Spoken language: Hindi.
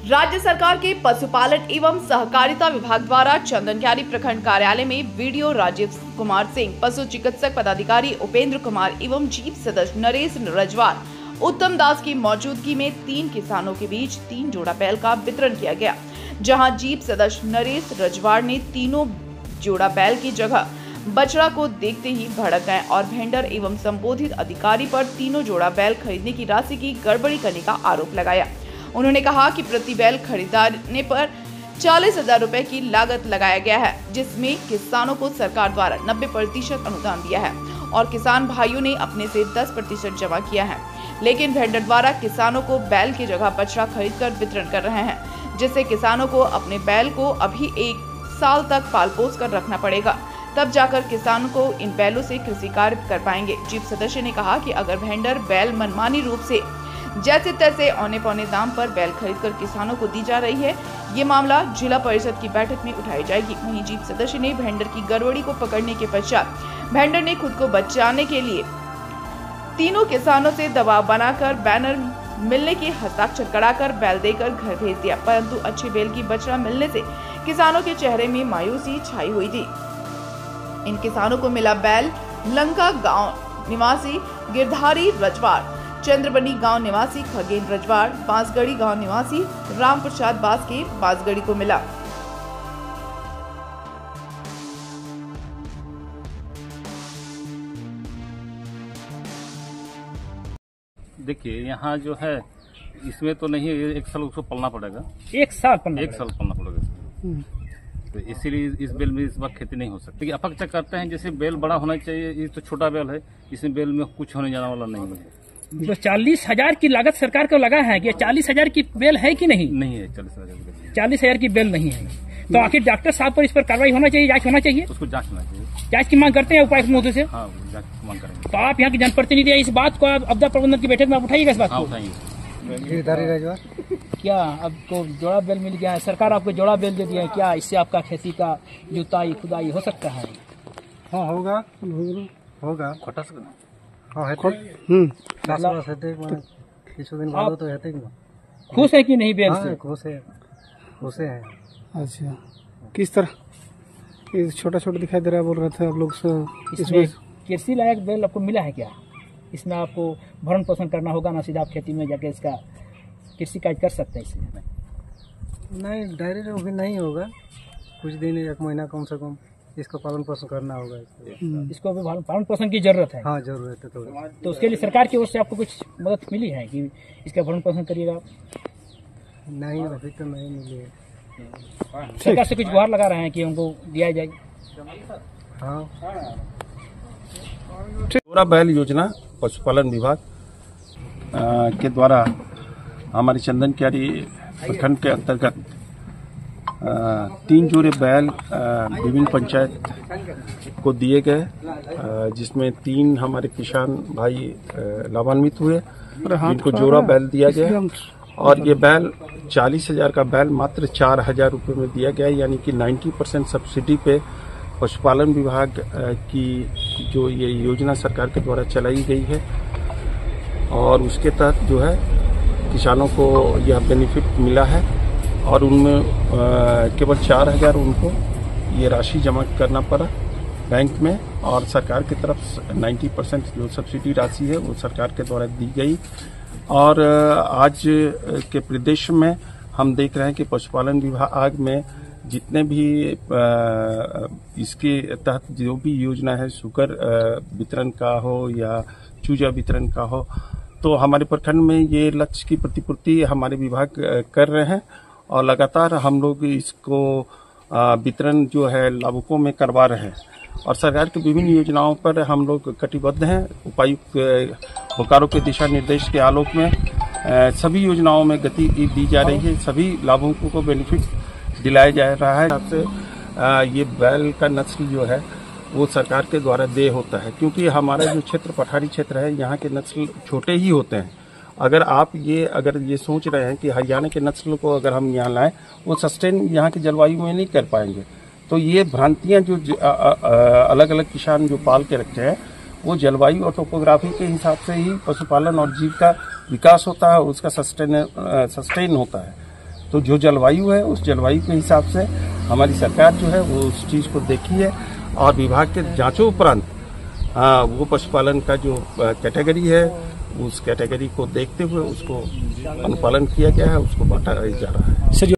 राज्य सरकार के पशुपालन एवं सहकारिता विभाग द्वारा चंदनक्यारी प्रखंड कार्यालय में वीडियो राजीव कुमार सिंह, पशु चिकित्सक पदाधिकारी उपेंद्र कुमार एवं जीप सदस्य नरेश रजवार, उत्तम दास की मौजूदगी में 3 किसानों के बीच 3 जोड़ा बैल का वितरण किया गया, जहां जीप सदस्य नरेश रजवार ने तीनों जोड़ा बैल की जगह बछड़ा को देखते ही भड़क गए और वेंडर एवं संबोधित अधिकारी पर तीनों जोड़ा बैल खरीदने की राशि की गड़बड़ी करने का आरोप लगाया। उन्होंने कहा कि प्रति बैल खरीदने पर 40,000 रुपए की लागत लगाया गया है, जिसमें किसानों को सरकार द्वारा 90% अनुदान दिया है और किसान भाइयों ने अपने से 10% जमा किया है, लेकिन वेंडर द्वारा किसानों को बैल की जगह बछड़ा खरीदकर वितरण कर रहे हैं, जिससे किसानों को अपने बैल को अभी 1 साल तक पाल पोस कर रखना पड़ेगा, तब जाकर किसानों को इन बैलों से कृषि कार्य कर पाएंगे। जीप सदस्य ने कहा कि अगर वेंडर बैल मनमानी रूप से जैसे तैसे औने पौने दाम पर बैल खरीदकर किसानों को दी जा रही है, ये मामला जिला परिषद की बैठक में उठाई जाएगी। वहीं जीप सदस्य ने वेंडर की गड़बड़ी को पकड़ने के पश्चात वेंडर ने खुद को बचाने के लिए तीनों किसानों से दबाव बनाकर बैनर मिलने के हस्ताक्षर कराकर बैल देकर घर भेज दिया, परंतु अच्छे बैल की बछड़ा मिलने से किसानों के चेहरे में मायूसी छाई हुई थी। इन किसानों को मिला बैल लंका गांव निवासी गिरधारी रजवार, चंद्रबनी गांव निवासी खगेन रजवार, बांसगढ़ी गांव निवासी राम प्रसाद बास के बांसगढ़ी को मिला। देखिए यहाँ जो है इसमें तो नहीं, 1 साल उसको पलना पड़ेगा। 1 साल पलना पड़ेगा, तो इसीलिए इस बेल में इस बार खेती नहीं हो सकती। अपक चेक करते हैं, जैसे बेल बड़ा होना चाहिए, ये तो छोटा बेल है, इसमें बेल में कुछ होने जाने वाला नहीं है। तो 40,000 की लागत सरकार को लगा है कि 40,000 की बेल है कि नहीं? नहीं है, 40,000 40,000 की बेल नहीं है। तो आखिर डॉक्टर साहब पर इस पर कार्रवाई होना चाहिए, जांच होना चाहिए, उसको जांच होना चाहिए। जांच की मांग करते हैं उपायुक्त महोदय से। हाँ, जांच की मांग करेंगे। तो आप यहाँ की जनप्रतिनिधि है, इस बात को आप आपदा प्रबंधन की बैठक में आप उठाइएगा इस बात को? उठाएंगे। क्या आपको जोड़ा बेल मिल गया है, सरकार आपको जोड़ा बेल दे दिया है, क्या इससे आपका खेती का जुताई खुदाई हो सकता है? हाँ होगा। खुश है कि नहीं बेल से? खुश है। अच्छा, किस तरह ये छोटा छोटा दिखाई दे रहा है, बोल रहे थे आप लोग से? इसमें कृषि लायक बेल आपको मिला है क्या? इसमें आपको भरण पोषण करना होगा ना, सीधा आप खेती में जाके इसका कृषि कार्य कर सकते हैं इसमें? नहीं, डायरेक्ट अभी नहीं होगा, कुछ दिन 1 महीना कम से कम इसका पालन पोषण करना होगा। इसको भी पालन पोषण की जरूरत है। हाँ, जरूरत है थोड़ा। तो उसके लिए सरकार की ओर से आपको कुछ मदद मिली है कि इसका भरण पोषण करिएगा? नहीं, अभी तो नहीं मिली है। सरकार से कुछ गुहार लगा रहे हैं कि उनको दिया जाए? हाँ, जोड़ा बैल योजना पशुपालन विभाग के द्वारा हमारे चंदनक्यारी प्रखंड के अंतर्गत 3 जोड़े बैल विभिन्न पंचायत को दिए गए, जिसमें 3 हमारे किसान भाई लाभान्वित हुए, इनको जोड़ा बैल दिया गया। और ये बैल 40,000 का बैल मात्र 4,000 रुपये में दिया गया, यानी कि 90% सब्सिडी पे पशुपालन विभाग की जो ये योजना सरकार के द्वारा चलाई गई है, और उसके तहत जो है किसानों को यह बेनिफिट मिला है। और उनमें केवल 4,000 उनको ये राशि जमा करना पड़ा बैंक में, और सरकार की तरफ 90% जो सब्सिडी राशि है वो सरकार के द्वारा दी गई। और आज के परिदृश्य में हम देख रहे हैं कि पशुपालन विभाग में जितने भी इसके तहत जो भी योजना है, शुगर वितरण का हो या चूजा वितरण का हो, तो हमारे प्रखंड में ये लक्ष्य की प्रतिपूर्ति हमारे विभाग कर रहे हैं, और लगातार हम लोग इसको वितरण जो है लाभुकों में करवा रहे हैं। और सरकार की विभिन्न योजनाओं पर हम लोग कटिबद्ध हैं। उपायुक्त बोकारो के दिशा निर्देश के आलोक में सभी योजनाओं में गति दी जा रही है, सभी लाभुकों को बेनिफिट दिलाया जा रहा है। आपसे ये बैल का नस्ल जो है वो सरकार के द्वारा देय होता है, क्योंकि हमारा जो क्षेत्र पठारी क्षेत्र है, यहाँ के नस्ल छोटे ही होते हैं। अगर ये सोच रहे हैं कि हरियाणा के नस्ल को अगर हम यहाँ लाएं, वो सस्टेन यहाँ की जलवायु में नहीं कर पाएंगे। तो ये भ्रांतियां जो अलग अलग किसान जो पाल के रखते हैं, वो जलवायु और टोपोग्राफी के हिसाब से ही पशुपालन और जीव का विकास होता है, उसका सस्टेन होता है। तो जो जलवायु है उस जलवायु के हिसाब से हमारी सरकार जो है वो उस चीज़ को देखी है और विभाग के जांचों उपरांत वो पशुपालन का जो कैटेगरी है उस कैटेगरी को देखते हुए उसको अनुपालन किया गया है, उसको बांटा जा रहा है।